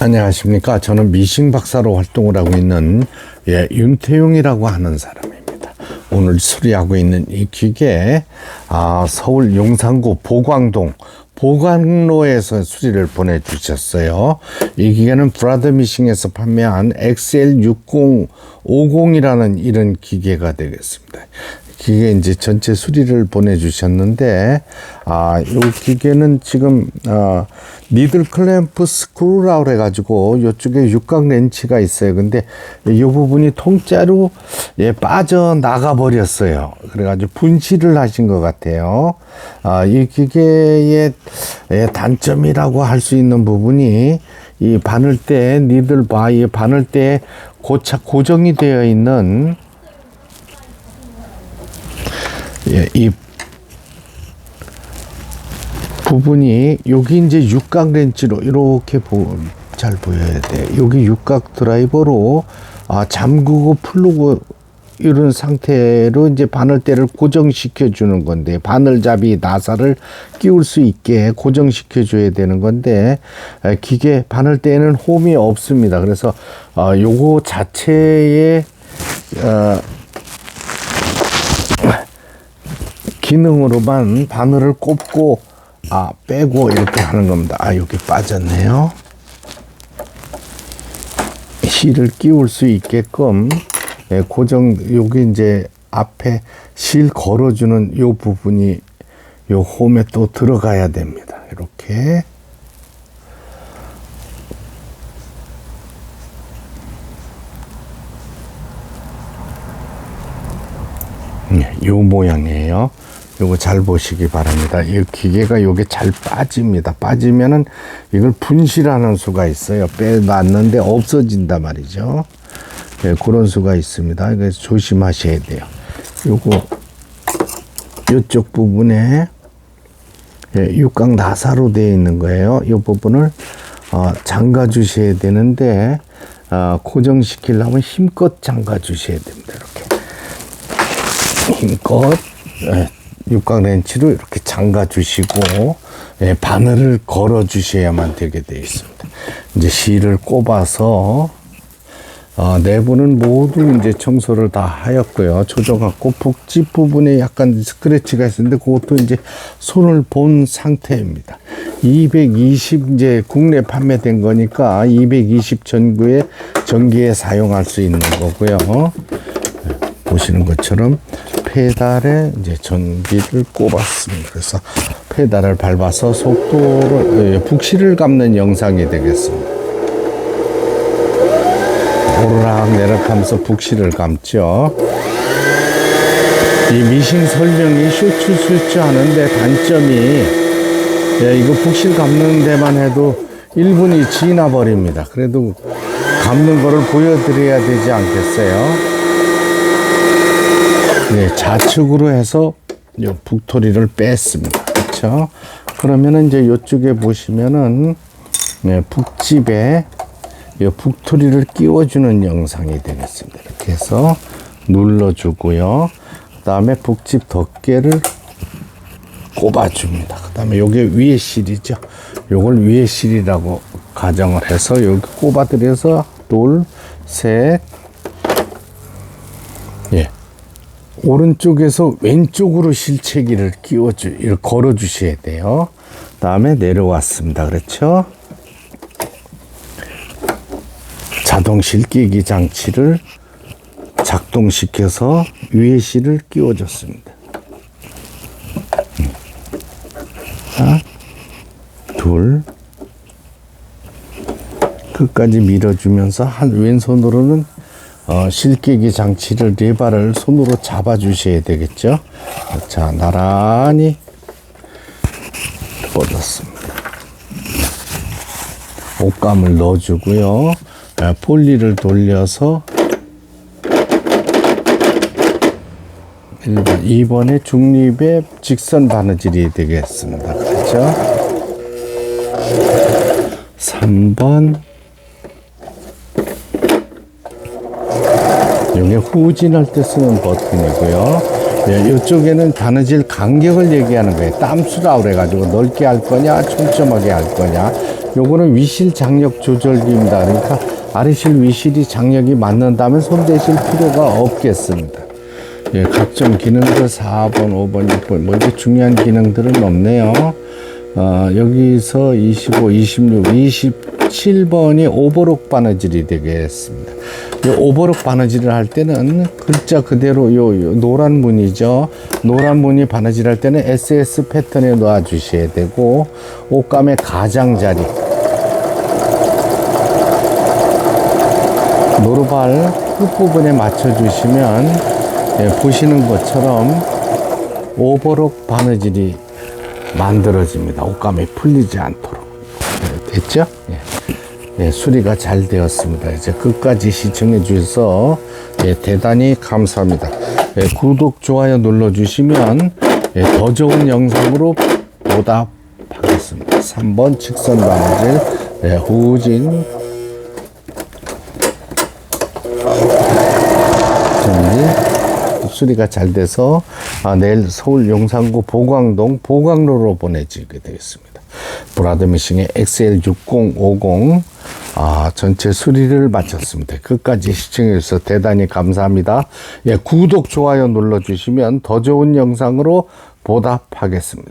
안녕하십니까. 저는 미싱 박사로 활동을 하고 있는 윤태용이라고 하는 사람입니다. 오늘 수리하고 있는 이 기계, 서울 용산구 보광로에서 수리를 보내주셨어요. 이 기계는 브라더 미싱에서 판매한 XL6050이라는 이런 기계가 되겠습니다. 기계 이제 전체 수리를 보내주셨는데, 이 기계는 지금, 니들 클램프 스크루라고 해가지고, 이쪽에 육각 렌치가 있어요. 근데 이 부분이 통째로 빠져나가 버렸어요. 그래가지고 분실을 하신 것 같아요. 이 기계의 단점이라고 할 수 있는 부분이, 이 바늘대, 니들 바이 바늘대에 고정이 되어 있는 이 부분이 여기 이제 육각 렌치로 이렇게 잘 보여야 돼. 여기 육각 드라이버로 잠그고 풀고 이런 상태로 이제 바늘대를 고정시켜 주는 건데, 바늘잡이 나사를 끼울 수 있게 고정시켜 줘야 되는 건데, 기계 바늘대에는 홈이 없습니다. 그래서 요거 자체에 기능으로만 바늘을 꼽고 빼고 이렇게 하는 겁니다. 여기 빠졌네요. 실을 끼울 수 있게끔 여기 이제 앞에 실 걸어주는 요 부분이 요 홈에 또 들어가야 됩니다. 이렇게 요 모양이에요. 요거 잘 보시기 바랍니다. 이 기계가 요게 잘 빠집니다. 빠지면은 이걸 분실하는 수가 있어요. 빼놨는데 없어진단 말이죠. 그런 수가 있습니다. 그래서 조심하셔야 돼요. 요거 요쪽 부분에 육각 나사로 되어 있는 거예요. 이 부분을 잠가 주셔야 되는데, 고정시키려면 힘껏 잠가 주셔야 됩니다. 이렇게 힘껏 육각 렌치로 이렇게 잠가 주시고, 바늘을 걸어 주셔야만 되게 되어 있습니다. 이제 실을 꼽아서 내부는 모두 이제 청소를 다 하였고요. 조져갖고 북집 부분에 약간 스크래치가 있었는데 그것도 이제 손을 본 상태입니다. 220 이제 국내 판매된 거니까 220 전기에 사용할 수 있는 거고요. 보시는 것처럼 페달에 이제 전기를 꼽았습니다. 그래서 페달을 밟아서 속도를 북실을 감는 영상이 되겠습니다. 오르락 내락하면서 북실을 감죠. 이 미싱 설명이 쇼츠 하는데 단점이, 이거 북실 감는 데만 해도 1분이 지나 버립니다. 그래도 감는 거를 보여드려야 되지 않겠어요? 좌측으로 해서 요 북토리를 뺐습니다. 그렇죠? 그러면은 이제 이쪽에 보시면은 북집에 이 북토리를 끼워주는 영상이 되겠습니다. 이렇게 해서 눌러주고요. 그 다음에 북집 덮개를 꼽아줍니다. 그 다음에 요게 위에 실이죠. 요걸 위에 실이라고 가정을 해서 여기 꼽아들여서 둘, 셋, 오른쪽에서 왼쪽으로 실체기를 이렇게 걸어 주셔야 돼요. 그 다음에 내려왔습니다. 그렇죠? 자동 실끼기 장치를 작동시켜서 위에 실을 끼워줬습니다. 하나, 둘, 끝까지 밀어주면서 왼손으로는 실끼기 장치를 네 발을 손으로 잡아 주셔야 되겠죠. 자, 나란히 뻗었습니다. 옷감을 넣어주고요. 폴리를 돌려서 1번, 2번에 중립의 직선 바느질이 되겠습니다. 그렇죠? 3번, 이게 후진할 때 쓰는 버튼이고요. 이쪽에는 바느질 간격을 얘기하는 거예요. 땀수라고 그래가지고 넓게 할 거냐, 촘촘하게 할 거냐. 요거는 위실 장력 조절기입니다. 그러니까 아래실 위실이 장력이 맞는다면 손대실 필요가 없겠습니다. 예, 각종 기능들 4번, 5번, 6번 뭐 이렇게 중요한 기능들은 없네요. 여기서 25, 26, 27번이 오버록 바느질이 되겠습니다. 이 오버록 바느질을 할 때는 글자 그대로 요 노란 무늬죠. 노란 무늬 바느질 할 때는 SS 패턴에 놓아 주셔야 되고, 옷감의 가장자리 노루발 끝부분에 맞춰 주시면, 예, 보시는 것처럼 오버록 바느질이 만들어집니다. 옷감이 풀리지 않도록. 네, 됐죠? 예. 예, 수리가 잘 되었습니다. 이제 끝까지 시청해 주셔서, 예, 대단히 감사합니다. 예, 구독, 좋아요 눌러주시면, 예, 더 좋은 영상으로 보답하겠습니다. 3번 직선 바느질, 예, 후진 정리 수리가 잘 돼서 내일 서울 용산구 보광동 보광로로 보내지게 되겠습니다. 브라더미싱의 XL6050 전체 수리를 마쳤습니다. 끝까지 시청해 주셔서 대단히 감사합니다. 예, 구독, 좋아요 눌러주시면 더 좋은 영상으로 보답하겠습니다.